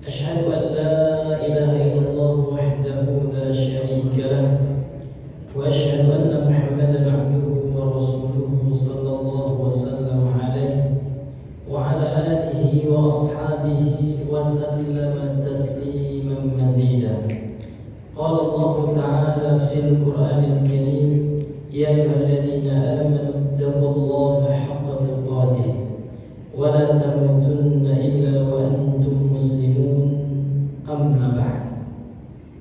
أشهد أن لا إله إلا الله وحده لا شريك له وأشهد أن محمدا عبده ورسوله صلى الله وسلم عليه وعلى آله وأصحابه وسلم تسليما مزيدا. قال الله تعالى في القرآن الكريم: يا أيها الذين آمنوا اتقوا الله حق تقاته ولا تموتن إلا وأنتم مسلمون. أما بعد.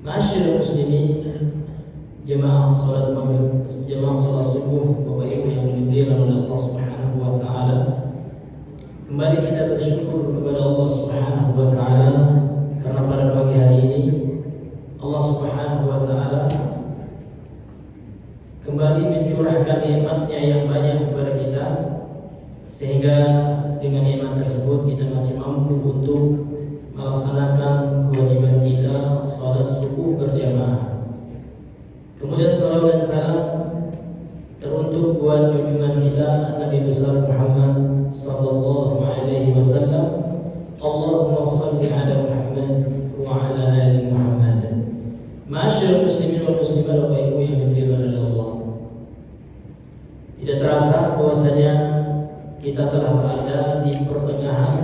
Ma'asyiral muslimin, jemaah salat maghrib, jemaah salat subuh, Bapak Ibu yang dimuliakan oleh Allah Subhanahu wa taala. Kembali kita bersyukur kepada Allah Subhanahu wa taala karena pada pagi hari ini Allah Subhanahu wa taala kembali mencurahkan nikmat-Nya yang banyak kepada kita, sehingga dengan nikmat tersebut kita masih mampu untuk melaksanakan kewajiban kita salat subuh berjamaah. Kemudian salawat dan salam teruntuk buat junjungan kita Nabi besar Muhammad sallallahu alaihi wasallam. Allahumma shalli ala Muhammad wa ala ali Muhammad. Ma'asyiral muslimin wal muslimat, Bapak Ibu yang dimuliakan oleh Allah. Tidak terasa bahwasanya kita telah berada di pertengahan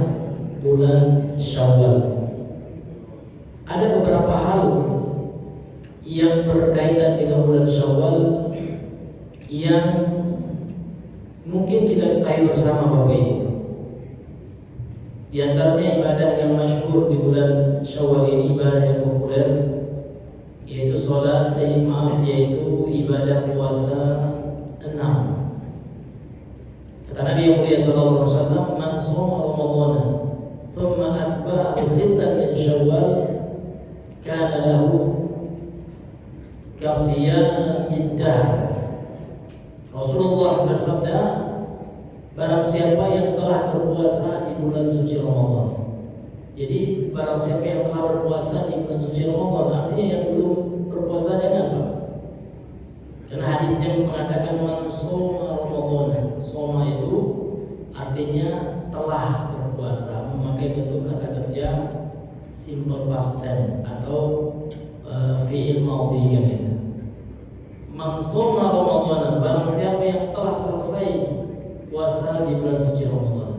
bulan Syawal. Ada beberapa hal yang berkaitan dengan bulan Syawal yang mungkin kita ketahui bersama, Bapak Ibu. Di antaranya ibadah yang masyhur di bulan Syawal ini, ibadah yang populer, yaitu yaitu ibadah puasa 6. Kata Nabi yang mulia sallallahu alaihi wasallam, "Man shoma Ramadhana thumma atba'ahu sittan min Syawal kana lahu kasiyamid dahr." Rasulullah bersabda, barang siapa yang telah berpuasa di bulan suci Ramadan. Jadi barang siapa yang telah berpuasa di bulan suci Ramadan, artinya yang belum berpuasa jangan, Pak. Karena hadisnya mengatakan man shoma Ramadan. Shoma itu artinya telah berpuasa, memakai bentuk kata kerja simple past tense atau fi'il madhi kan itu. Man shoma Ramadan, barang siapa yang telah selesai puasa di bulan suci Ramadan.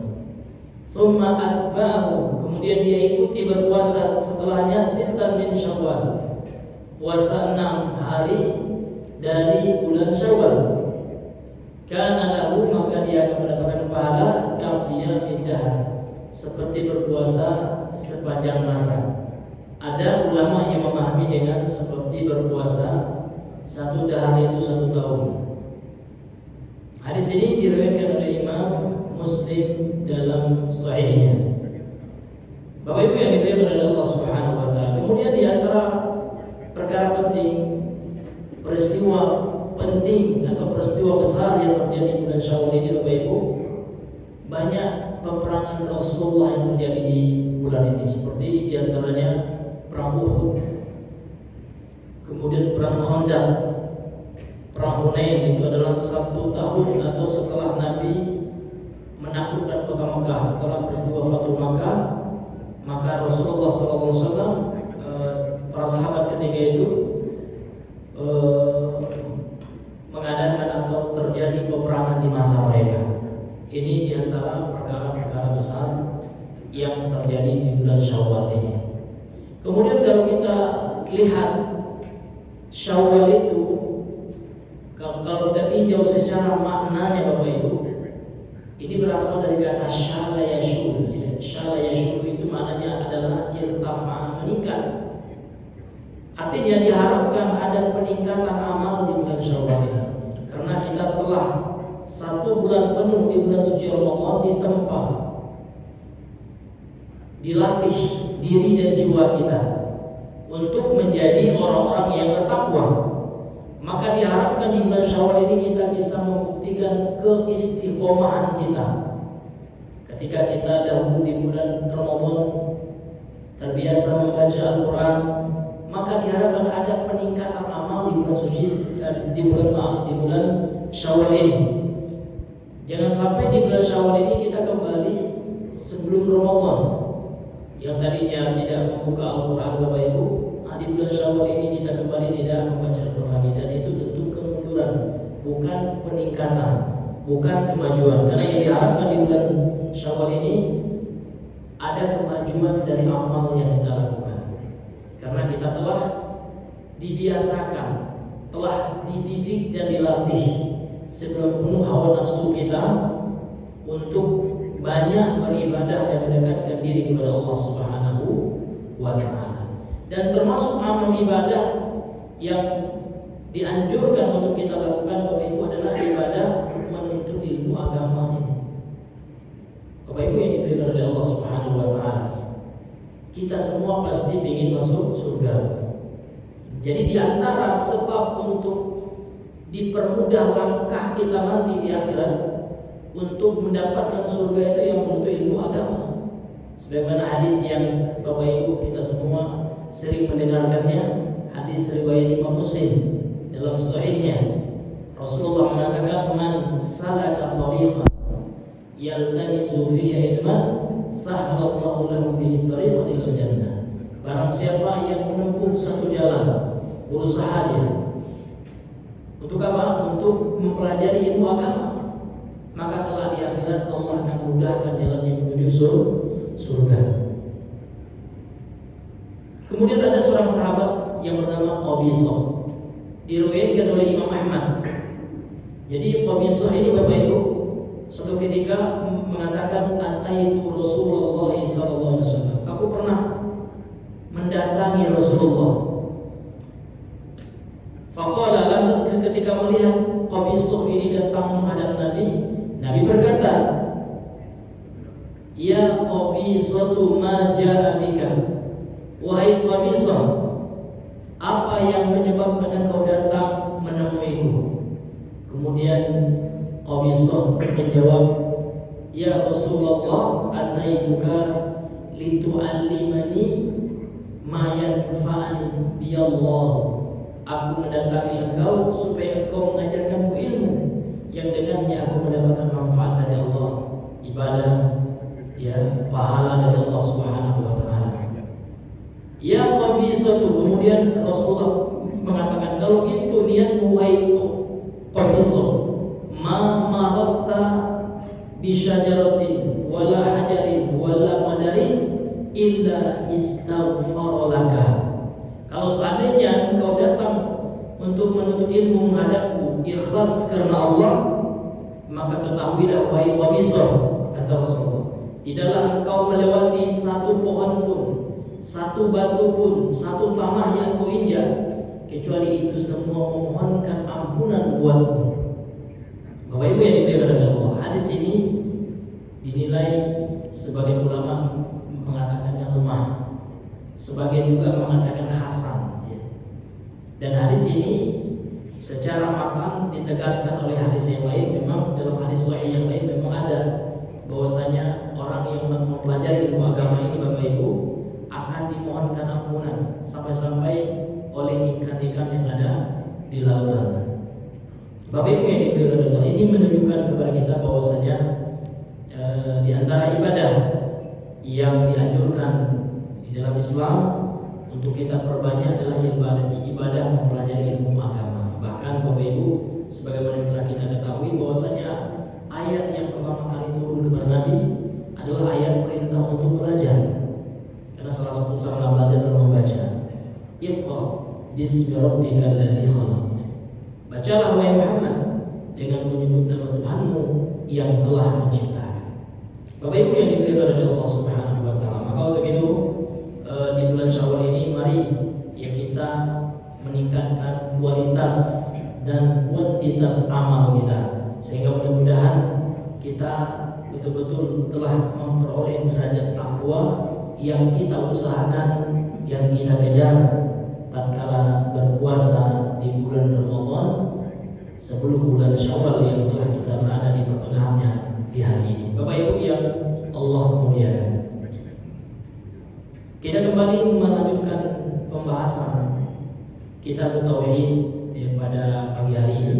Tsumma atba'ahu, kemudian dia ikuti berpuasa setelahnya sittan min Syawal, puasa 6 hari dari bulan Syawal. Kana lahu, maka dia akan mendapatkan pahala kasiyamid dahr, seperti berpuasa sepanjang masa. Ada ulama yang memahami dengan seperti berpuasa satu dahar itu 1 tahun. Hadis ini diriwayatkan oleh Imam Muslim dalam sahihnya. Bapak Ibu yang dimuliakan oleh Allah Subhanahu wa taala. Kemudian di antara perkara penting, peristiwa penting atau peristiwa besar yang terjadi di bulan Syawal ini, Bapak Ibu, banyak peperangan Rasulullah yang terjadi di bulan ini, seperti di antaranya perang Uhud, kemudian perang Khandaq, perang Hunain. Itu adalah 1 tahun atau setelah Nabi menaklukkan kota Makkah, setelah peristiwa Fathul Makkah, maka Rasulullah SAW, para sahabat ketika itu mengadakan atau terjadi peperangan di masa mereka. Ini diantara perkara-perkara besar yang terjadi di bulan Syawal ini. Kemudian kalau kita lihat Syawal itu, kalau kita tinjau secara maknanya, Bapak Ibu, ini berasal dari kata syala yashul. Syala yashul itu maknanya adalah irtafa'a, meningkat. Artinya diharapkan ada peningkatan amal di bulan Syawal ini, karena kita telah 1 bulan penuh di bulan suci Ramadan ditempa, dilatih diri dan jiwa kita untuk menjadi orang-orang yang bertakwa. Maka diharapkan di bulan Syawal ini kita bisa membuktikan keistiqomahan kita. Ketika kita dahulu di bulan Ramadan terbiasa membaca Al-Quran, maka diharapkan ada peningkatan amal di bulan suci, di bulan Syawal ini. Jangan sampai di bulan Syawal ini kita kembali sebelum Ramadan. yang tadinya tidak membuka Al-Quran Bapak Ibu, di bulan Syawal ini kita kembali tidak membaca Al-Quran lagi, dan itu tentu kemunduran, bukan peningkatan, bukan kemajuan. Karena yang diharapkan di bulan Syawal ini ada kemajuan dari amal yang kita lakukan. Karena kita telah dibiasakan, telah dididik dan dilatih sebelum penuh hawa nafsu kita untuk banyak beribadah dan mendekatkan diri kepada Allah Subhanahu wa Ta'ala. Dan termasuk amal ibadah yang dianjurkan untuk kita lakukan Bapak Ibu adalah ibadah menuntut ilmu agama ini. Bapak Ibu yang diberikan oleh Allah Subhanahu wa Ta'ala, kita semua pasti ingin masuk surga. Jadi di antara sebab untuk dipermudah langkah kita nanti di akhirat untuk mendapatkan surga itu yang menuntut ilmu agama. Sebagaimana hadis yang Bapak Ibu kita semua sering mendengarkannya, hadis riwayat Imam Muslim dalam sahihnya. Rasulullah mengatakan, "Man salaka tariqan yaltamisu fihi ilman, sahhalallahu lahu bihi tariqan ilal jannah." Barang siapa yang menempuh satu jalan, berusaha dia untuk apa? Untuk mempelajari ilmu agama, maka kelak di akhirat Allah akan mudahkan jalannya menuju surga. Kemudian ada seorang sahabat yang bernama Qabisah, diriwayatkan oleh Imam Ahmad. Jadi Qabisah ini Bapak Ibu suatu ketika mengatakan, "Ataitu Rasulullah sallallahu alaihi wasallam." Aku pernah mendatangi Rasulullah. Faqala, lantas ketika melihat Qabisah ini datang menghadap Nabi, Nabi berkata, "Ya Qabisatu, ma ja'a bika?" Wahai Qabisah, apa yang menyebabkan engkau datang menemuiku? Kemudian Qabisah menjawab, "Ya Rasulullah, ataituka litu'allimani ma yanfa'ani biyallah." Aku mendatangi engkau supaya engkau mengajarkanku ilmu yang dengannya aku mendapatkan manfaat dari Allah, ibadah, ya, pahala dari Allah Subhanahu wa Ta'ala. Ya Qabisah, kemudian Rasulullah mengatakan, kalau itu niatmu wahai Qabisah, ma maratta bi syajaratin wala hajarin wala madarin illa istaghfara laka. Kalau seandainya engkau datang untuk menuntut ilmu menghadapku ikhlas karena Allah, maka ketahuilah wahai Qabisah, kata Rasulullah, tidaklah engkau melewati satu pohon pun, satu batu pun, satu tanah yang kau injak, kecuali itu semua memohonkan ampunan buatmu. Bapak Ibu yang dimuliakan oleh Allah, hadis ini dinilai sebagai ulama mengatakannya lemah, sebagian juga mengatakan hasan. Dan hadis ini secara matan ditegaskan oleh hadis yang lain. Memang dalam hadis sahih yang lain memang ada bahwasanya orang yang mempelajari ilmu agama ini Bapak Ibu akan dimohonkan ampunan sampai-sampai oleh ikan-ikan yang ada di lautan. Bapak Ibu yang dimuliakan Allah, ini menunjukkan kepada kita bahwasanya di antara ibadah yang dianjurkan di dalam Islam untuk kita perbanyak adalah ibadah mempelajari ilmu agama. Bahkan Bapak Ibu, sebagaimana yang telah kita ketahui bahwasanya ayat yang pertama kali turun kepada Nabi adalah ayat perintah untuk belajar. Karena salah satu sarana belajar adalah membaca. Iqra bismi rabbikal ladzi khalaq. Bacalah wahai Muhammad dengan menyebut nama Tuhanmu yang telah menciptakan. Bapak Ibu yang dimuliakan oleh Allah Subhanahu wa Ta'ala, maka untuk itu di bulan Syawal ini mari ya kita meningkatkan kualitas dan kuantitas amal kita, sehingga mudah-mudahan kita betul-betul telah memperoleh derajat takwa yang kita usahakan, yang kita kejar tatkala berpuasa di bulan Ramadan sebelum bulan Syawal yang telah kita berada di pertengahannya di hari ini. Bapak Ibu yang Allah muliakan, kita kembali melanjutkan pembahasan kitab Tauhid pada pagi hari ini.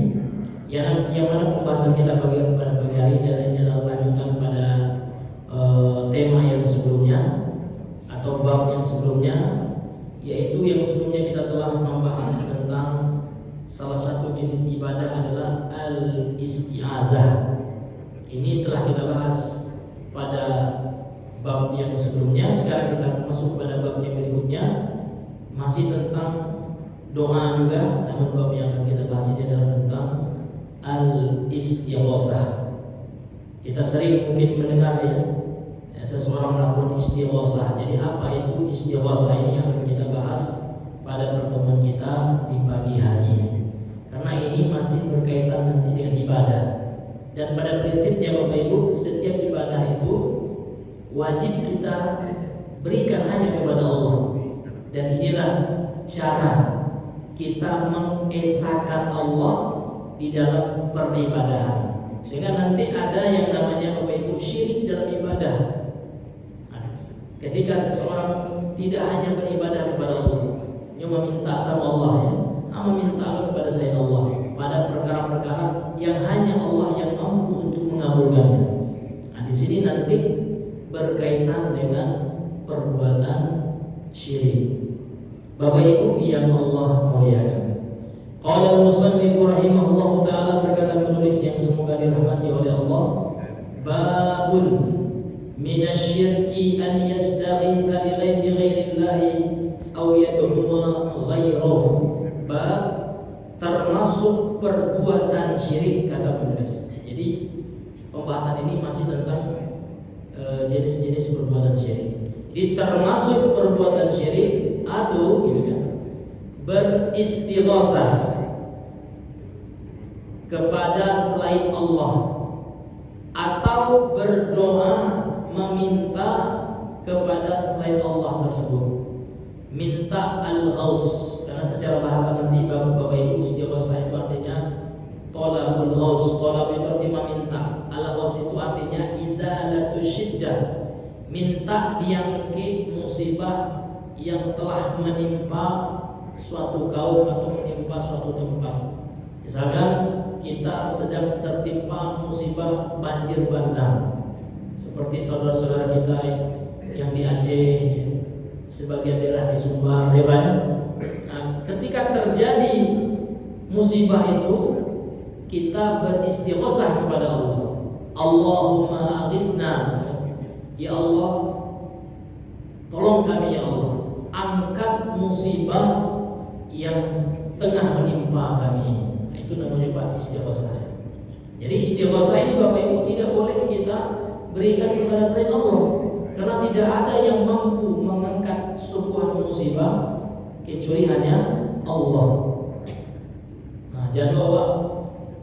Yang mana pembahasan kita pada pagi hari ini adalah lanjutan pada tema yang sebelumnya, atau bab yang sebelumnya, yaitu yang sebelumnya kita telah membahas tentang salah satu jenis ibadah adalah al-isti'azah. Ini telah kita bahas pada bab yang sebelumnya. Sekarang kita masuk pada bab yang berikutnya, masih tentang doa juga, namun bab yang akan kita bahas ini adalah tentang al-istighosah. Kita sering mungkin mendengar ya, seseorang melakukan istighosah. Jadi apa itu istighosah? Ini yang akan kita bahas pada pertemuan kita di pagi hari ini, karena ini masih berkaitan nanti dengan ibadah. Dan pada prinsipnya Bapak Ibu, setiap ibadah itu wajib kita berikan hanya kepada Allah. Dan inilah cara kita mengesahkan Allah di dalam peribadahan, sehingga nanti ada yang namanya Bapak Ibu syirik dalam ibadah. Ketika seseorang tidak hanya beribadah kepada Allah, dia meminta sama Allah ya, meminta kepada selain Allah pada perkara-perkara yang hanya Allah yang mampu untuk mengabulkannya. Nah, di sini nanti berkaitan dengan perbuatan syirik. Bapak Ibu yang Allah muliakan. Qala al-musannif rahimahullahu taala, berkata penulis yang semoga dirahmati oleh Allah, babun minasyirki an yastaghitsa bi ghairillahi aw yad'uwa ghairahu. Bab termasuk perbuatan syirik, kata penulis. Jadi pembahasan ini masih tentang jenis-jenis perbuatan syirik. Jadi termasuk perbuatan syirik atau gitu kan, beristighosah kepada selain Allah atau berdoa meminta kepada selain Allah tersebut. Minta al-ghaus, karena secara bahasa nanti Bapak Ibu, istighosah itu artinya tolabul ghaus. Tolab itu artinya meminta. Al-ghaus itu artinya izalatu syiddah, minta diangkat musibah yang telah menimpa suatu kaum atau menimpa suatu tempat. Misalkan kita sedang tertimpa musibah banjir bandang, seperti saudara-saudara kita yang di Aceh, sebagian daerah di Sumbar, ya Pak. Nah, ketika terjadi musibah itu, kita beristighosah kepada Allah. Allahumma aghithna, ya Allah, tolong kami ya Allah, angkat musibah yang tengah menimpa kami. Itu namanya Pak istighosah. Jadi istighosah ini Bapak Ibu tidak boleh kita berikan kepada selain Allah, karena tidak ada yang mampu mengangkat sebuah musibah kecuali hanya Allah. Nah, jangan bawa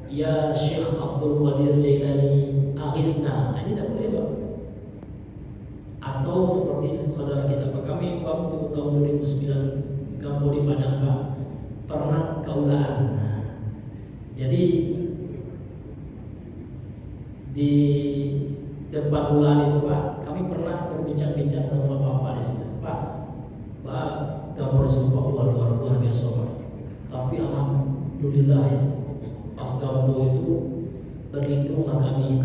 ya Syekh Abdul Qadir Jailani aghithna, ini tidak boleh Pak. Atau seperti saudara kita Pak, kami waktu tahun 2009 kampung di Padang Pak, pernah kaulaan. Nah, jadi di depan ulaan itu Pak, kami pernah berbincang-bincang sama Bapak di situ. Pak, gambar sumpah luar biasa Pak. Tapi alhamdulillah ya, pas gambar itu berlindunglah kami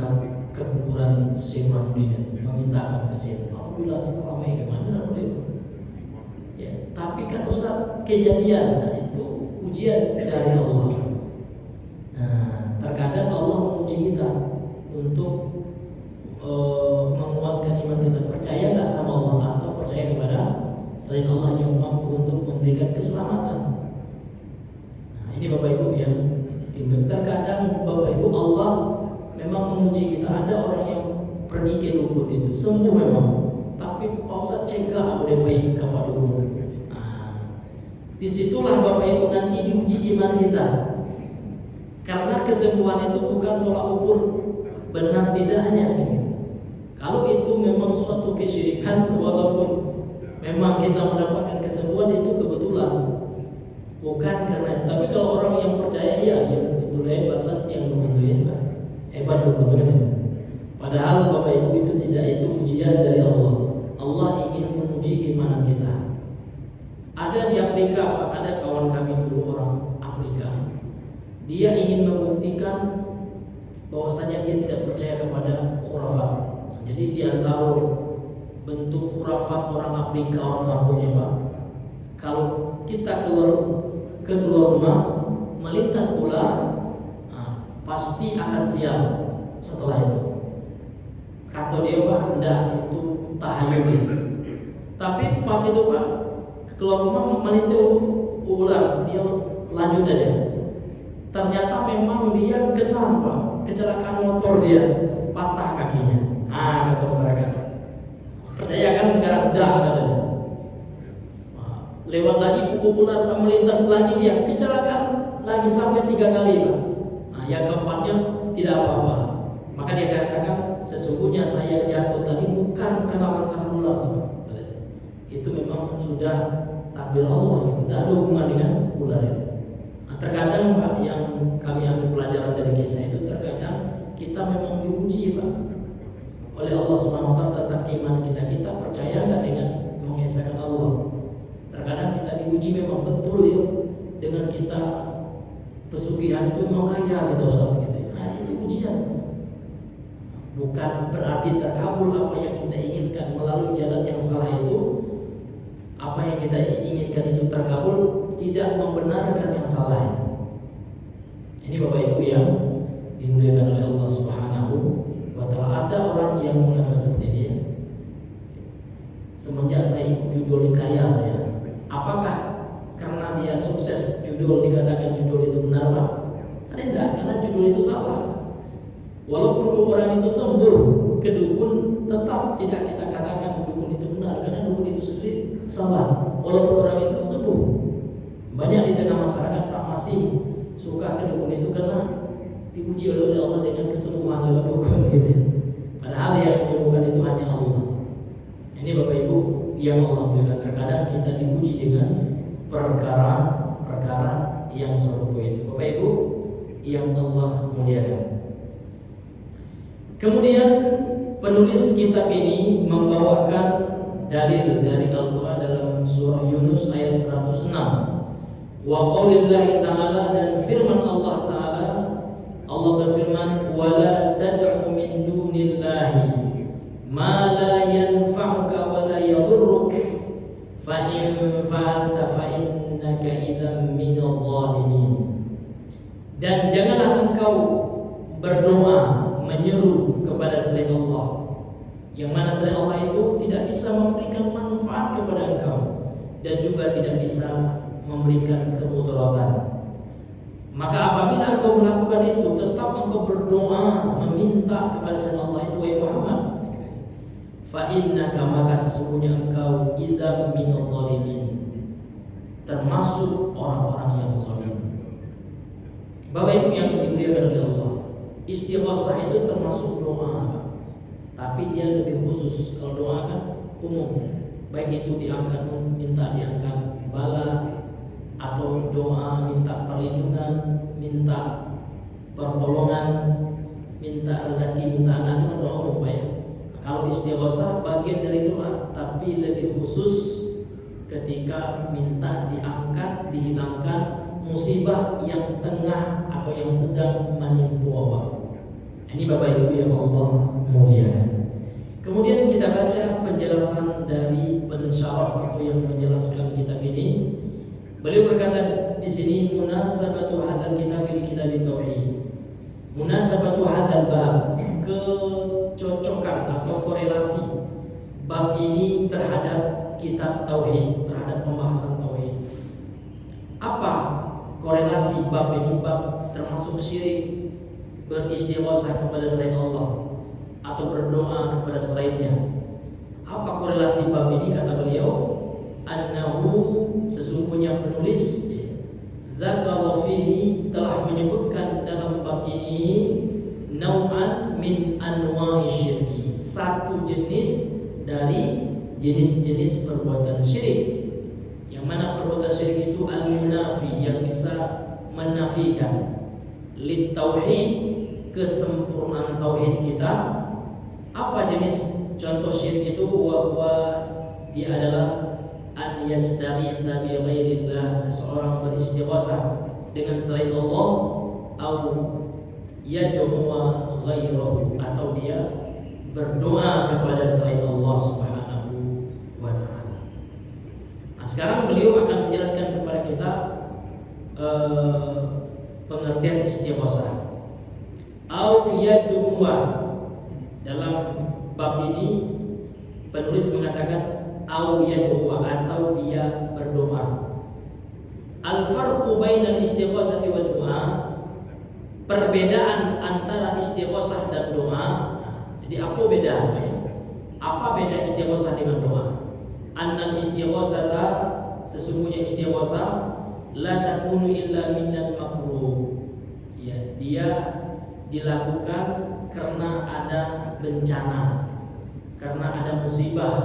ke kuburan Syekh Mahmudin, meminta ke situ. Alhamdulillah selamanya gimana boleh. Ya, tapi kan Ustaz kejadian, nah, itu ujian dari Allah. Nah, terkadang Allah menguji kita untuk menguatkan iman kita, percaya nggak sama Allah atau percaya kepada selain Allah yang mampu untuk memberikan keselamatan. Nah, ini Bapak Ibu yang terkadang Bapak Ibu Allah memang menguji kita. Ada orang yang pergi ke dukun itu sembuh memang, tapi Pak Ustaz cegah udah baik ke Pak dukun. Nah, disitulah Bapak Ibu nanti diuji iman kita, karena kesembuhan itu bukan tolak ukur benar tidaknya. Kalau itu memang suatu kesyirikan, walaupun memang kita mendapatkan kesembuhan itu kebetulan, bukan karena. Tapi kalau orang yang percaya, ya betul hebat yang begitu ya, hebat betul kan. Padahal Bapak Ibu itu tidak, itu ujian dari Allah. Allah ingin menguji iman kita. Ada di Afrika Pak, ada kawan kami dulu orang Afrika. Dia ingin membuktikan bahwasanya dia tidak percaya kepada khurafat. Jadi di antara bentuk khurafat orang Afrika, orang kampungnya Pak. Kalau kita keluar rumah melintas ular, pasti akan sial setelah itu. Kata dia Pak, enggak, itu tahayul. Tapi pas itu Pak, keluar rumah melintas ular, dia lanjut aja. Ternyata memang dia kena Pak, kecelakaan motor, dia patah kakinya. Kata masyarakat. Percaya kan sekarang? Enggak, katanya. Lewat lagi ular Pak, melintas lagi, dia kecelakaan lagi sampai 3 kali Pak. Yang keempatnya tidak apa-apa. Maka dia katakan, sesungguhnya saya jatuh tadi bukan karena lantaran ular Pak. Itu memang sudah takdir Allah, tidak ada hubungan dengan ular itu. Terkadang Pak, yang kami ambil pelajaran dari kisah itu, terkadang kita memang diuji Pak oleh Allah Subhanahu wa taala tentang keimanan kita. Kita percaya nggak dengan mengesahkan Allah? Terkadang kita diuji memang betul ya, dengan kita pesugihan itu memang kaya gitu Ustaz gitu. Itu ujian. Bukan berarti terkabul apa yang kita inginkan melalui jalan yang salah itu. Apa yang kita inginkan itu terkabul, tidak membenarkan yang salah itu. Ini Bapak Ibu yang dimuliakan oleh Allah Subhanahu wa taala. Ada orang yang mengatakan seperti ini ya. Semenjak saya ikut judul kaya saya. Apakah karena dia sukses judul dikatakan judul itu benar Pak? Karena enggak, karena judul itu salah. Walaupun orang itu sembuh ke dukun, tetap tidak kita katakan dukun itu benar, karena dukun itu sendiri salah. Walaupun orang itu sembuh. Banyak di tengah masyarakat Pak masih suka ke dukun itu karena diuji oleh Allah dengan kesembuhan lewat dukun gitu. Padahal yang menyembuhkan itu hanya Allah. Ini Bapak Ibu yang Allah muliakan, terkadang kita diuji dengan perkara-perkara yang seperti itu. Bapak Ibu yang Allah muliakan. Kemudian penulis kitab ini membawakan dalil dari Al-Quran dalam surah Yunus ayat 106. Wa qaulillahi ta'ala, dan firman Allah ta'ala, Allah berfirman, wala tad'u min dunillahi ma la yanfa'uka wa la yadurruk fa in fa'alta fa innaka idzan minadh dhalimin. Dan janganlah engkau berdoa menyeru kepada selain Allah, yang mana selain Allah itu tidak bisa memberikan manfaat kepada engkau dan juga tidak bisa memberikan kemudaratan. Maka apabila engkau melakukan itu, tetap engkau berdoa meminta kepada selain Allah itu, wahai Muhammad, fa innaka, maka sesungguhnya engkau idzam minadh dhalimin, termasuk orang-orang yang zalim. Bapak Ibu yang dimuliakan oleh Allah, istighosah itu termasuk doa, tapi dia lebih khusus. Kalau doa kan umum, baik itu diangkat, minta diangkat bala, atau doa minta perlindungan, minta pertolongan, minta rezeki, minta anak, itu kan doa umum Pak ya. Kalau istighosah bagian dari doa, tapi lebih khusus ketika minta diangkat, dihilangkan musibah yang tengah atau yang sedang menimpa Bapak. Ini Bapak Ibu yang Allah muliakan. Kemudian kita baca penjelasan dari pensyarah atau yang menjelaskan kitab ini. Beliau berkata di sini, munasabatu hadzal kitab li kitab tauhid. Munasabatu hadzal bab, kecocokan atau korelasi bab ini terhadap kitab tauhid, terhadap pembahasan tauhid. Apa korelasi bab ini? Bab termasuk syirik, beristighosah kepada selain Allah atau berdoa kepada selainnya. Apa korelasi bab ini? Kata beliau, annahu, sesungguhnya penulis dzakara fihi, telah menyebutkan dalam bab ini nau'an min anwa'i syirki, satu jenis dari jenis-jenis perbuatan syirik. Yang mana perbuatan syirik itu al-munafi, yang bisa menafikan lit tauhid, kesempurnaan tauhid kita. Apa jenis contoh syirik itu? Wa dia adalah an yastaghitsa bi ghairillah, seseorang beristighosah dengan selain Allah, au yad'u ghairahu, atau dia berdoa kepada selain Allah Subhanahu Nah, sekarang beliau akan menjelaskan kepada kita pengertian istighosah. Au yad'uwa. Dalam bab ini penulis mengatakan au yad'uwa, atau dia berdoa. Al-farqu bainal istighosati wad du'a, perbedaan antara istighosah dan doa. Jadi apa bedanya? Apa beda istighosah dengan doa? Annal istighosata, sesungguhnya istighosah la takunu illa minal makruh. Ya, dia dilakukan karena ada bencana, karena ada musibah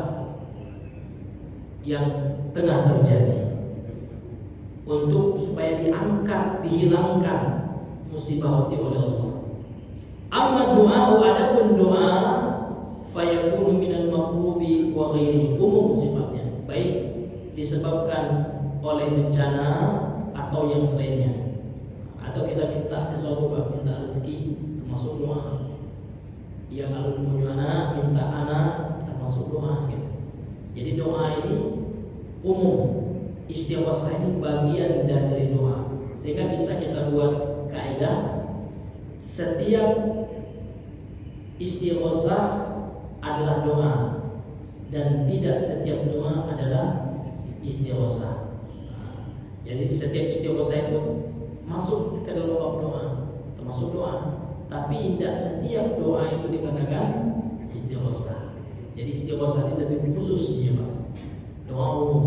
yang tengah terjadi, untuk supaya diangkat, dihilangkan musibah itu oleh Allah. Amma doa, adapun doa, fayakunu minal makrubi wa ghairihi, umum sifatnya, baik disebabkan oleh bencana atau yang selainnya. Atau kita minta sesuatu, Pak, minta rezeki, termasuk doa. Yang alun punya anak, minta anak, termasuk doa gitu. Jadi doa ini umum, istighosah ini bagian dari doa. Sehingga bisa kita buat kaidah, setiap istighosah adalah doa, dan tidak setiap doa adalah istighosah. Jadi setiap istighosah itu masuk ke dalam bab doa, termasuk doa. Tapi tidak setiap doa itu dikatakan istighosah. Jadi istighosah itu lebih khusus ya, Pak. Doa umum.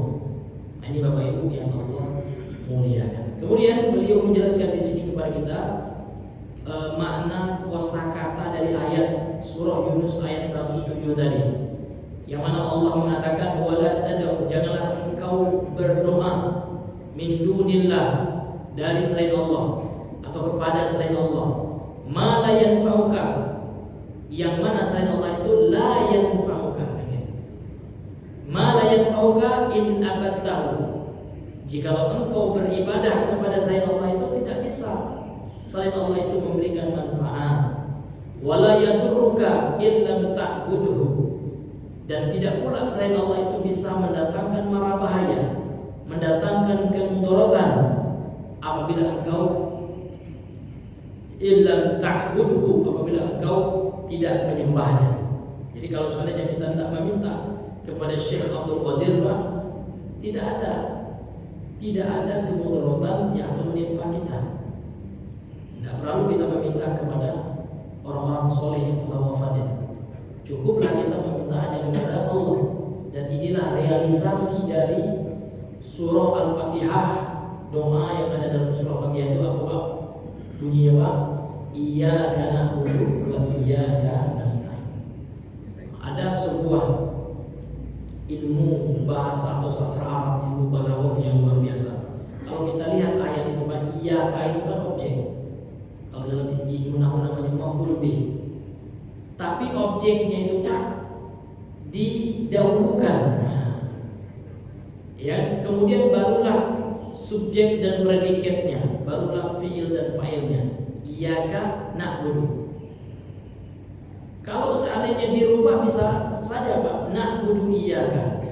Nah, ini Bapak Ibu yang Allah muliakan. Kemudian beliau menjelaskan di sini kepada kita makna kosakata dari ayat surah Yunus ayat 107 tadi, yang mana Allah mengatakan wala tad'u, janganlah engkau berdoa min dunillah, dari selain Allah atau kepada selain Allah, ma la yanfa'uka, yang mana selain Allah itu la yanfa'uka, ma la yanfa'uka in abadtahu, jikalau engkau beribadah kepada selain Allah itu tidak bisa selain Allah itu memberikan manfaat. Wala yadurruka illam ta'buduhu, dan tidak pula selain Allah itu bisa mendatangkan mara bahaya, mendatangkan kemudaratan apabila engkau illam ta'buduhu, apabila engkau tidak menyembahnya. Jadi kalau seandainya kita tidak meminta kepada Syekh Abdul Qadir, Pak, tidak ada kemudaratan yang akan menimpa kita. Tidak perlu kita meminta kepada orang-orang soleh yang telah wafat itu. Cukuplah kita meminta hanya kepada Allah. Dan inilah realisasi dari surah Al-Fatihah. Doa yang ada dalam surah Al-Fatihah itu apa, Pak? Bunyinya, Pak, iyyaka na'budu wa iyyaka nasta'in. Ada sebuah ilmu bahasa atau sastra Arab, ilmu balaghah yang luar biasa. Kalau kita lihat ayat itu, Pak, iyyaka itu kan objek. Kalau dalam ilmu nahwu namanya maf'ul bih. Tapi objeknya itu Pak didahulukan. Ya, kemudian barulah subjek dan predikatnya, barulah fiil dan fa'ilnya. Iyyaka na'budu. Kalau seandainya dirubah bisa saja, Pak, na'budu iyyaka.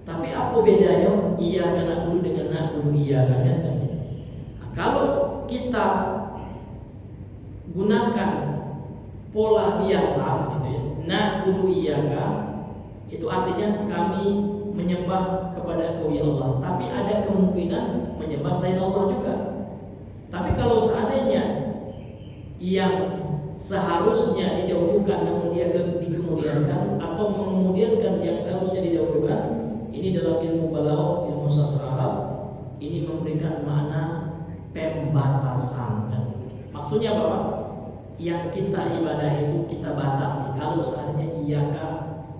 Tapi apa bedanya iyyaka na'budu dengan na'budu iyyaka, kan? Nah, kalau kita gunakan pola biasa gitu ya, na'budu iyyaka, itu artinya kami menyembah kepada Engkau ya Allah. Tapi ada kemungkinan menyembah selain Allah juga. Tapi kalau seandainya yang seharusnya didahulukan namun dia dikemudiankan, atau mengemudiankan yang seharusnya didahulukan, ini dalam ilmu balaghah, ilmu sastra Arab, ini memberikan makna pembatasan. Maksudnya apa, Pak? Yang kita ibadah itu kita batasi. Kalau seandainya iyyaka,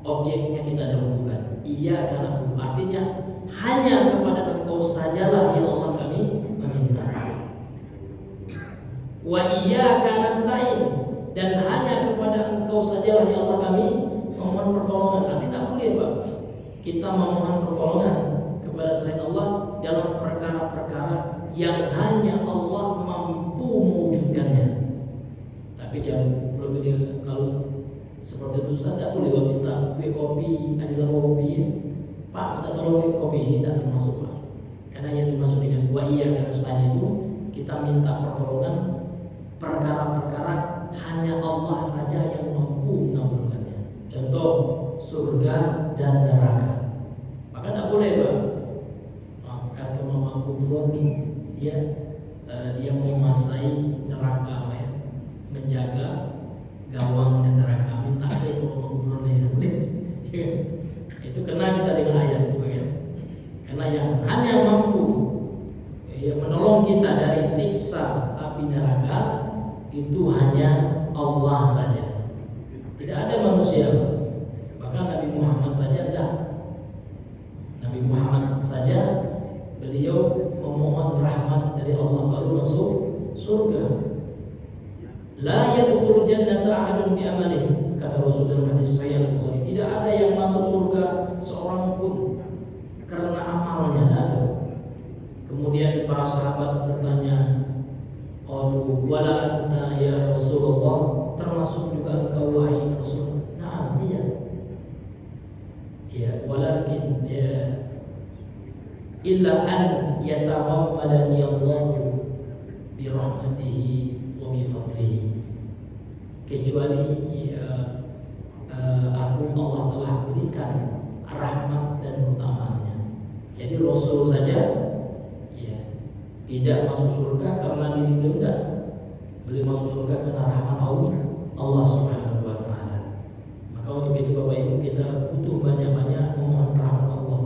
objeknya kita dahulukan. Iyyaka na'budu, artinya hanya kepada Engkau sajalah ya Allah kami meminta. Wa iyyaka nasta'in, dan hanya kepada Engkau sajalah ya Allah kami memohon pertolongan. Artinya tidak boleh, Pak, kita memohon pertolongan kepada selain Allah dalam perkara-perkara yang hanya Allah mampu mewujudkannya. Tapi jangan kalau seperti itu Ustaz, tidak boleh minta kue kopi adalah hobi ya. Pak, minta tolong kopi ini tidak termasuk Pak. Karena yang dimaksud dengan wa iya, karena selain itu kita minta pertolongan perkara-perkara hanya Allah saja yang mampu mengabulkannya. Contoh surga dan neraka. Maka tidak boleh Pak. Kata Mama Kubron, dia menguasai neraka, ya, menjaga gawang neraka. Minta saya ke Mama Kubron ya, boleh. Itu kena kita dengan ayat itu ya. Karena yang hanya mampu menolong kita dari siksa api neraka itu hanya Allah saja. Tidak ada manusia. Bahkan Nabi Muhammad saja tidak. Nabi Muhammad saja beliau memohon rahmat dari Allah baru masuk surga. La yadkhulul jannata ahadun bi amalihi, kata Rasul dalam hadis sahih Al-Bukhari. Tidak ada yang masuk surga seorang pun karena amalnya, tidak ada. Kemudian para sahabat bertanya, qalu wala anta ya Rasulullah, termasuk juga engkau wahai Rasul? Na'am, iya. Ya, walakin illa an yatahammadani Allah bi rahmatihi wa bi fadlihi. Kecuali aku Allah telah berikan rahmat dan keutamaannya. Jadi Rasul saja tidak masuk surga karena diri beliau tidak. Beliau masuk surga karena rahmat Allah Subhanahu wa taala. Maka untuk itu Bapak Ibu, kita butuh banyak-banyak memohon rahmat Allah.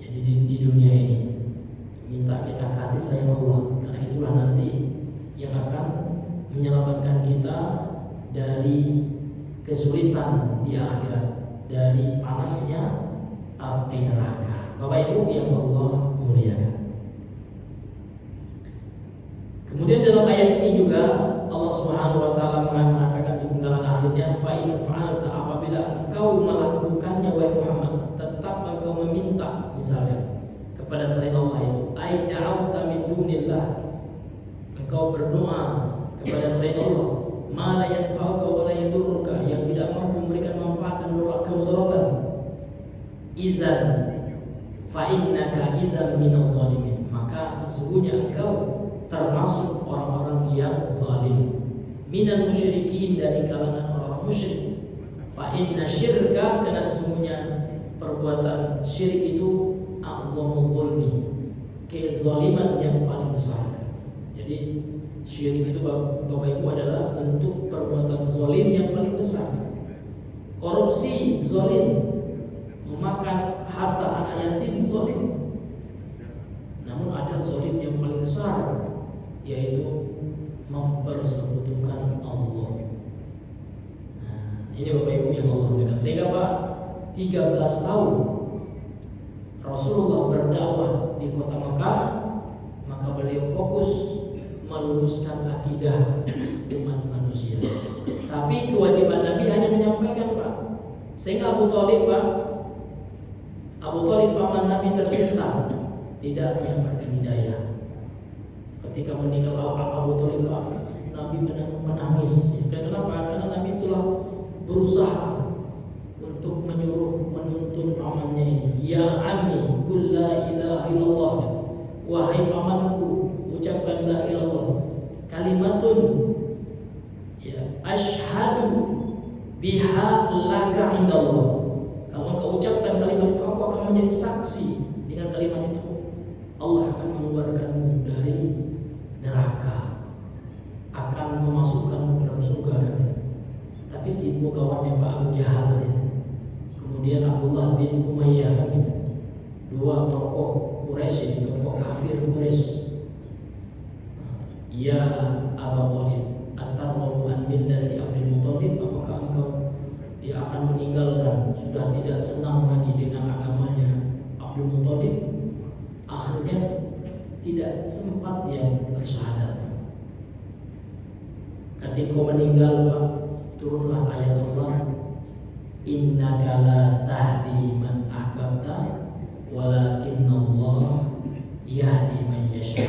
Jadi di dunia ini minta kita kasih sayang Allah, karena itulah nanti yang akan menyelamatkan kita dari kesulitan di akhirat, dari panasnya api neraka. Bapak Ibu yang Allah muliakan. Kemudian dalam ayat ini juga Allah Subhanahu wa taala mengatakan di penggalan akhirnya, fa in fa'alta, apabila engkau melakukannya wahai Muhammad, tetap engkau meminta misalnya kepada selain Allah itu, ai da'auta min dunillah, engkau berdoa kepada selain Allah, ma la yanfa'uka wa la yadurruka, yang tidak mampu memberikan manfaat dan menolak kemudaratan, izan fa innaka idzan minadh dhalimin, maka sesungguhnya engkau termasuk orang-orang yang zalim, minal musyrikin, dari kalangan orang-orang musyrik. Fa inna syirka, karena sesungguhnya perbuatan syirik itu a'dhamul zulmi, kezaliman yang paling besar. Jadi syirik itu Bapak Ibu adalah bentuk perbuatan zalim yang paling besar. Korupsi zalim, memakan harta anak yatim zalim. Namun ada zalim yang paling besar, yaitu mempersekutukan Allah. Nah, ini Bapak Ibu yang Allah muliakan. Sehingga Pak, 13 tahun Rasulullah berdakwah di kota Makkah, maka beliau fokus meluruskan akidah umat manusia. Tapi kewajiban Nabi hanya menyampaikan Pak. Sehingga Abu Thalib Pak, Abu Thalib paman Nabi tercinta, tidak menyampaikan hidayah. Ketika meninggal Abu Thalib, Nabi menangis. Kenapa? Karena Nabi telah berusaha untuk menuntun pamannya ini. Ya ammi, qul la ilaha illallah. Wahai pamanku, ucapkan la ilallah. Kalimatun asyhadu biha laka indallah. Kalau engkau ucapkan kalimat itu, aku akan menjadi saksi dengan kalimat itu. Allah akan mengeluarkanmu dari neraka, akan memasukkanmu ke dalam surga. Tapi tipu kawannya Pak Abu Jahal ya. Kemudian Abdullah bin Umayyah gitu. Dua tokoh Quraisy ini, tokoh kafir Quraisy. Ya Abu Thalib, atarghabu an millati Abdul Muthalib, apakah engkau akan meninggalkan, sudah tidak senang lagi dengan agamanya Abdul Muthalib? Akhirnya tidak sempat dia bersyahadat. Ketika meninggal Pak, turunlah ayat Allah, innaka la tahdi man ahbabta walakinnallah yahdi man yasha.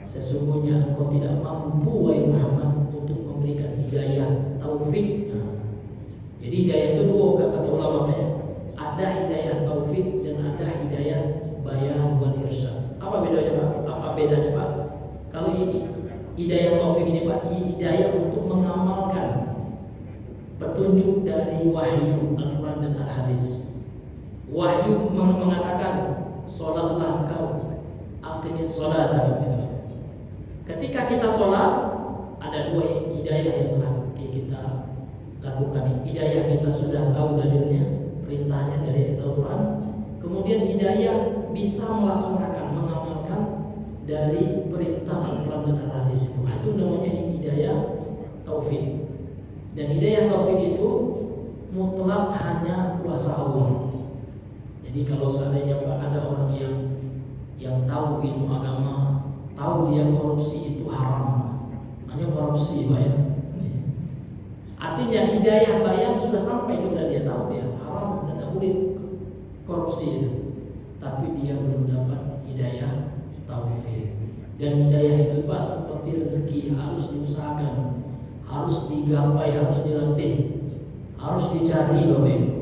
Sesungguhnya engkau tidak mampu wahai Muhammad untuk memberikan hidayah, taufik. Jadi hidayah itu dua kata ulama ya. Ada hidayah taufik dan ada hidayah bayan wal irsyad. Apa bedanya Pak? Kalau hidayah taufik ini Pak, hidayah untuk mengamalkan petunjuk dari wahyu Al-Quran dan Al-Hadis. Wahyu mengatakan sholatlah engkau, aqimis sholat. Ketika kita sholat, ada dua hidayah yang telah kita lakukan. Hidayah kita sudah tahu dalilnya, perintahnya dari Al-Quran. Kemudian hidayah bisa melaksanakan, mengamalkan dari perintah Al-Quran dan Al-Hadis itu. Itu namanya hidayah taufik. Dan hidayah taufik itu mutlak hanya kuasa Allah. Jadi kalau seandainya Pak ada orang yang tahu ilmu agama, tahu dia korupsi itu haram, hanya korupsi Pak ya. Artinya hidayah bayan sudah sampai kepada dia, tahu dia haram dan tidak boleh korupsi itu. Tapi dia belum dapat hidayah taufik. Dan hidayah itu Pak seperti rezeki, harus diusahakan, harus digapai, harus dilatih, harus dicari Bapak Ibu.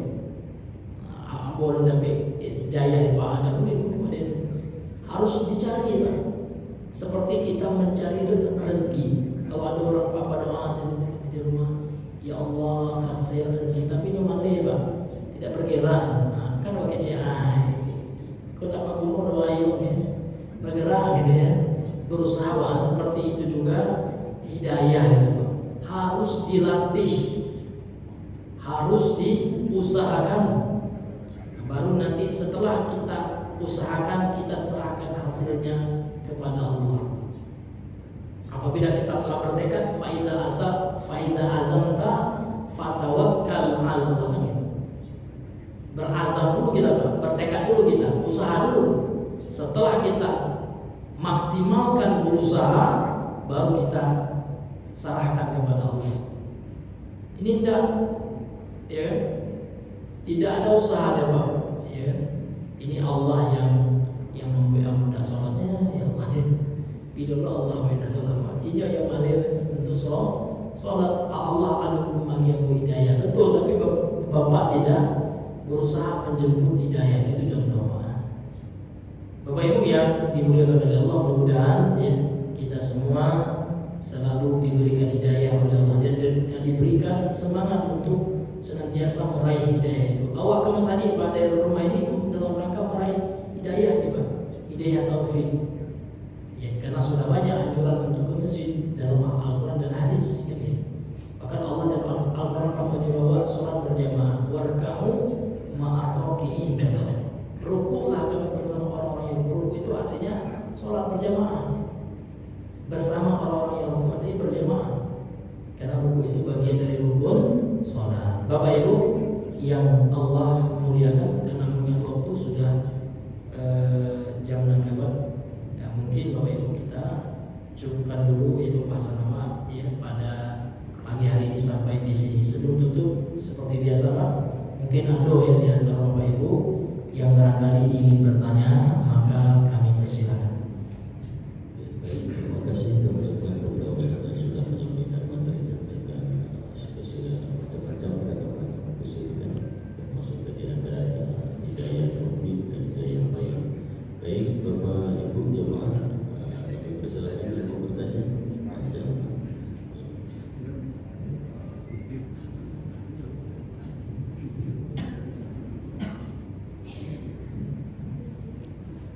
Boleh dapat hidayah Pak, ada boleh harus dicari Pak. Seperti kita mencari rezeki. Kalau ada orang Pak pada doa di rumah, ya Allah kasih saya rezeki, tapi nyaman Pak, tidak bergerak. Nah, kan pakai CI. Kau dapat gunung doa bergerak gitu ya. Berusaha seperti itu juga hidayah itu Pak. Harus dilatih, harus diusahakan. Baru nanti setelah kita usahakan, kita serahkan hasilnya kepada Allah. Apabila kita telah bertekad, faiza azamta fatawakkal 'ala Allah. Berazam dulu kita, bertekad dulu kita, usaha dulu. Setelah kita maksimalkan berusaha, baru kita serahkan kepada Allah. Ini tidak, ya, tidak ada usaha ya Pak. Ya, ini Allah yang membuat sholatnya, ya Allah. Bidul Allah wa salam. Ini yang malih untuk sholat Allah alaikum yang hidayah. Betul, tapi Bapak tidak berusaha menjemput hidayah, itu contoh. Bapak Ibu yang dimuliakan oleh Allah, mudah-mudahan ya, kita semua selalu diberikan hidayah oleh Allah dan diberikan semangat untuk senantiasa meraih hidayah itu. Awak ke masjid Pak dari rumah ini dalam rangka meraih hidayah ini Pak, hidayah taufik. Ya, karena sudah banyak anjuran untuk ke masjid dalam Al-Quran dan hadis gitu. Bahkan Allah dan Al-Quran menyuruh sholat berjamaah, warka'u ma'ar-raki'in. Rukuklah kamu bersama orang-orang yang berruku, itu artinya sholat berjamaah. Bersama orang-orang yang berruku artinya berjamaah. Karena ruku itu bagian dari rukun sholat. Bapak Ibu yang Allah muliakan, karena mengingat waktu sudah jam 6 lewat. Ya, mungkin Bapak Ibu kita cukupkan dulu itu pasal nama ya pada pagi hari ini sampai di sini. Sebelum tutup seperti biasa Pak, mungkin ada yang di antara Bapak Ibu yang barangkali ingin bertanya, maka kami persilakan. Baik, terima kasih kepada Bapak yang sudah menyampaikan materi tentang macam-macam pendekatan kesulitan, termasuk tadi ada hidayah taufik dan hidayah bayan. Baik, Bapak Ibu jemaah, kami persilakan yang mau bertanya.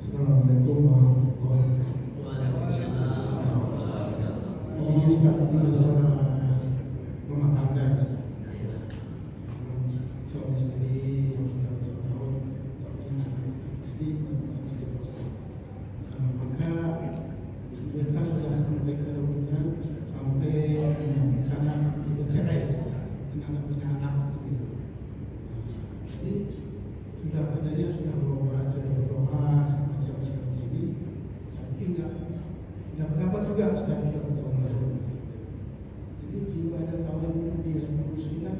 Assalamualaikum warahmatullahi wabarakatuh. Waalaikumsalam warahmatullahi wabarakatuh. Ini Ustaz masalah rumah tangga Ustaz. Suami istri yang sudah bertahun punya anak jadi maka kita sudah sampai ke rumahnya sampai karena itu cerai karena punya anak gitu. Jadi sudah katanya sudah berdoa semacam seperti ini, tapi tidak dapat juga Ustaz kita berdoa. Jadi jika ada kawan dia berusia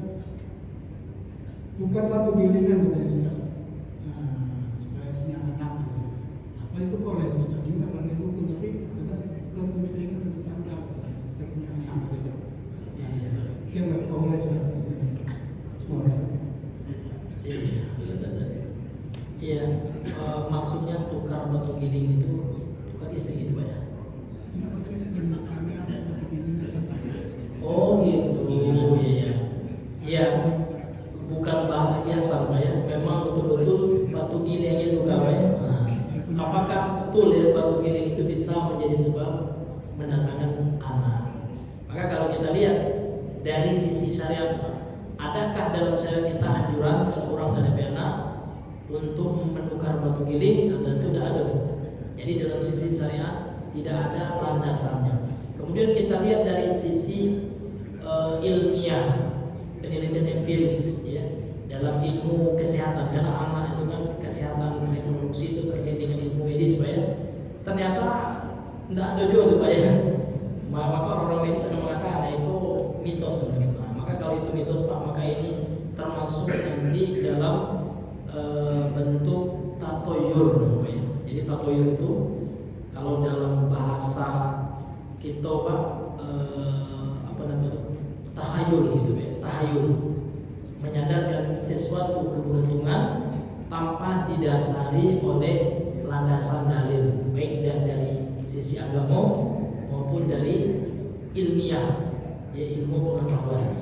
bukan satu gilingan katanya Ustaz. Supaya punya anak gitu. Apa itu boleh Ustaz? Kita lagi hukum tapi kita bukan gilingan tetangga kita punya anak saja. Dia nggak boleh Ustaz. Silakan. giling itu tukar istri gitu Pak ya. Oh gitu, ya. Ya, bukan bahasa kiasan Pak ya. Memang betul-betul batu giling itu Pak ya. Nah, apakah betul ya batu giling itu bisa menjadi sebab mendatangkan anak? Maka kalau kita lihat dari sisi syariat, adakah dalam syariat kita anjuran kalau orang ada anak untuk menukar batu giling? Tentu tidak ada. Jadi dalam sisi syariat tidak ada landasannya. Kemudian kita lihat dari sisi ilmiah, penelitian empiris ya, dalam ilmu kesehatan, karena anak itu kan kesehatan reproduksi itu terkait dengan ilmu medis Pak ya. Ternyata tidak ada juga Pak ya. Maka orang medis akan mengatakan itu mitos begitu. Maka kalau itu mitos Pak, maka ini termasuk nanti dalam bentuk tatoyur Pak ya. Jadi tatoyur itu kalau dalam bahasa kita Pak apa namanya itu tahayul gitu ya, tahayul, menyadarkan sesuatu keberuntungan tanpa didasari oleh landasan dalil, baik dari sisi agama maupun dari ilmiah, ya ilmu pengetahuan.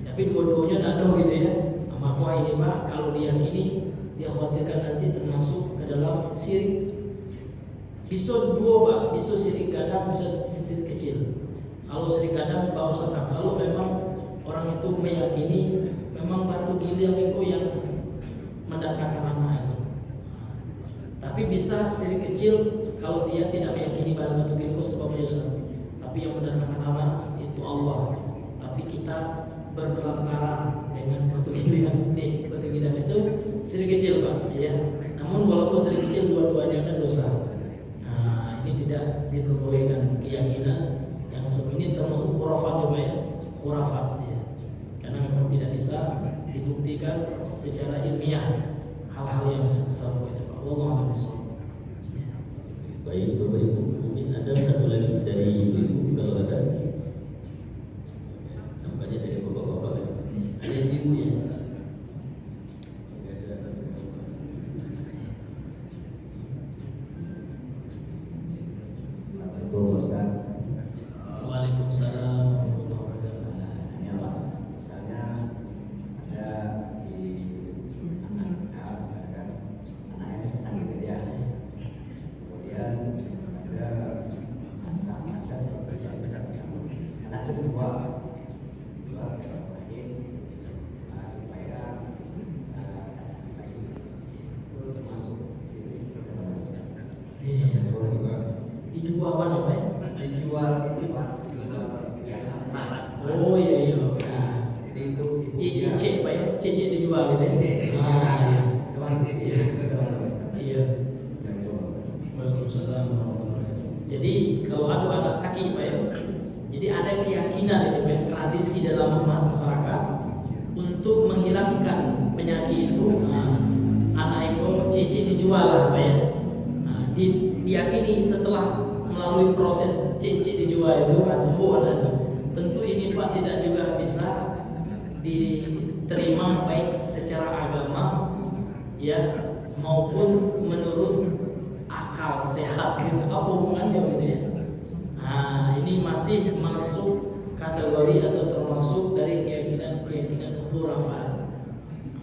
Tapi dua-duanya tidak ada gitu ya. Maka ini Pak, kalau diyakini, dia khawatirkan nanti termasuk ke dalam syirik. Bisa dua Pak, bisa syirik gadang, bisa syirik kecil. Kalau syirik gadang Pak Ustaz, kalau memang orang itu meyakini memang batu giling itu yang mendatangkan anak itu. Tapi bisa syirik kecil kalau dia tidak meyakini barang batu giling itu sebabnya Ustaz. Tapi yang mendatangkan anak itu Allah. Tapi kita berperantara dengan batu giling. Batu giling itu syirik kecil Pak, ya. Namun walaupun syirik kecil, dua-duanya kan dosa. Nah, ini tidak diperbolehkan keyakinan yang sebenarnya termasuk khurafat ya Pak ya, khurafat ya. Karena memang tidak bisa dibuktikan secara ilmiah hal-hal yang sebesar itu Pak. Wallahu a'lam. Baik Bapak Ibu, mungkin ada satu lagi dari ibu kalau ada. Nampaknya dari bapak-bapak. Ada yang ibu ya? Waalaikumsalam. Ini apa? Misalnya ada di anak-anak, misalkan anaknya sakit gitu ya. Kemudian ada anak-anak besar-besar, anak itu dua lagi supaya lagi itu masuk sini ke dalam. Iya. Dijual mana Pak ya? Dijual ini Pak, biasa salad. Oh iya. Jadi itu Cicik Pak ya, cicik dijual gitu ya. Iya. Iya. Waalaikumsalam warahmatullahi wabarakatuh. Jadi kalau ada anak sakit Pak ya, jadi ada keyakinan ini Pak, tradisi dalam masyarakat untuk menghilangkan penyakit itu. Anak itu cicik dijual lah Pak ya. Diyakini setelah melalui proses cicik dijual itu sembuh anak itu. Tentu ini Pak tidak juga bisa diterima baik secara agama ya maupun menurut akal sehat gitu. Apa hubungannya gitu ya? Nah, ini masih masuk kategori atau termasuk dari keyakinan khurafat.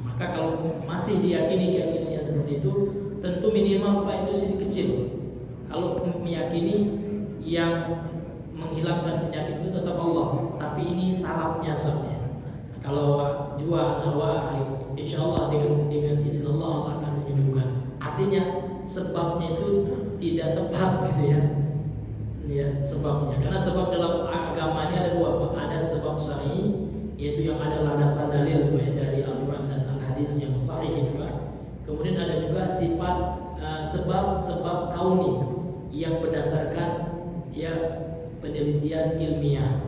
Maka kalau masih diyakini keyakinannya seperti itu, tentu minimal Pak itu sedikit kecil. Kalau meyakini yang menghilangkan penyakit itu tetap Allah, tapi ini syaratnya soalnya. Kalau jual nawa, insya Allah dengan izin Allah akan menyembuhkan. Artinya sebabnya itu tidak tepat gitu ya. Ya sebabnya, karena sebab dalam agama ini ada dua Pak. Ada sebab syar'i, yaitu yang ada landasan dalil dari Al-Quran dan Al-Hadis yang sahih juga. Kemudian ada juga sifat sebab kauni yang berdasarkan ya penelitian ilmiah,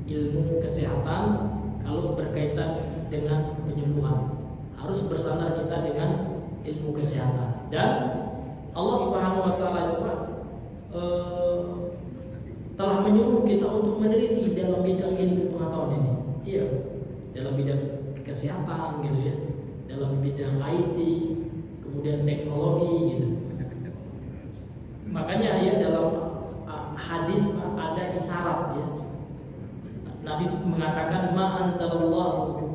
ilmu kesehatan. Kalau berkaitan dengan penyembuhan harus bersandar kita dengan ilmu kesehatan. Dan Allah Subhanahu wa taala itu Pak telah menyuruh kita untuk meneliti dalam bidang ilmu pengetahuan ini. Iya, dalam bidang kesehatan gitu ya, dalam bidang IT, kemudian teknologi gitu. mengatakan ma anzalallahu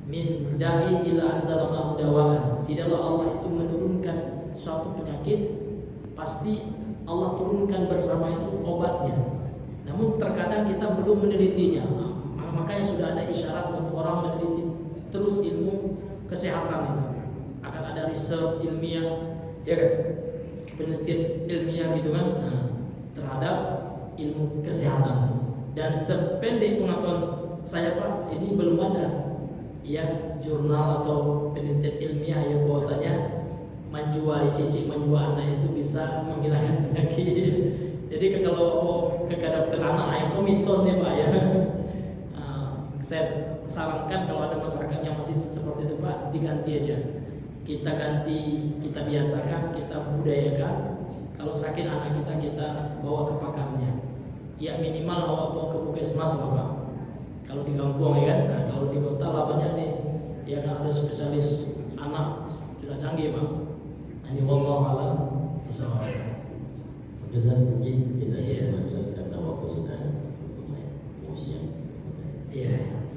min da'in illa anzalallahu dawaan. Tidaklah Allah itu menurunkan suatu penyakit, pasti Allah turunkan bersama itu obatnya. Namun terkadang kita belum menelitinya. Makanya sudah ada isyarat untuk orang meneliti terus ilmu kesehatan itu. Akan ada riset ilmiah, ya kan? Penelitian ilmiah gitu kan. Nah, terhadap ilmu kesehatan. Dan sependek pengetahuan saya Pak, ini belum ada ya jurnal atau penelitian ilmiah yang bahwasanya menjual cicik, menjual anak itu bisa menghilangkan penyakit. Jadi kalau ke dokter anak itu mitos nih Pak ya. Saya sarankan kalau ada masyarakat yang masih seperti itu Pak, diganti aja. Kita ganti, kita biasakan, kita budayakan. Kalau sakit anak kita bawa ke pakarnya. Ya minimal awak bawa ke puskesmas lah Pak. Kalau di kampung ya kan, nah kalau di kota lah banyak nih. Ya kan ada spesialis anak sudah canggih Pak. Ini wallahu a'lam bishawab. Ustaz mungkin kita karena waktu sudah lumayan siang.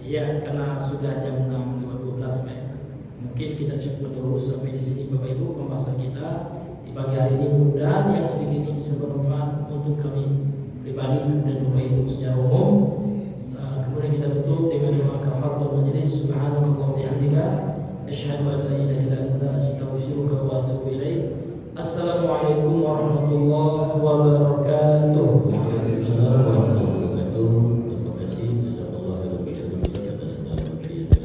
Iya, karena sudah jam 6.12 Pak. Mungkin kita cukup dulu sampai di sini Bapak Ibu pembahasan kita di pagi hari ini. Mudah-mudahan yang sedikit ini bisa bermanfaat untuk kami pribadi dan Bapak Ibu secara umum. Kemudian kita tutup dengan doa kafaratul majelis. Subhanallah bihamdika asyhadu an la ilaha illa anta astaghfiruka wa atubu ilaik. Assalamualaikum warahmatullahi wabarakatuh. Waalaikumsalam warahmatullahi wabarakatuh.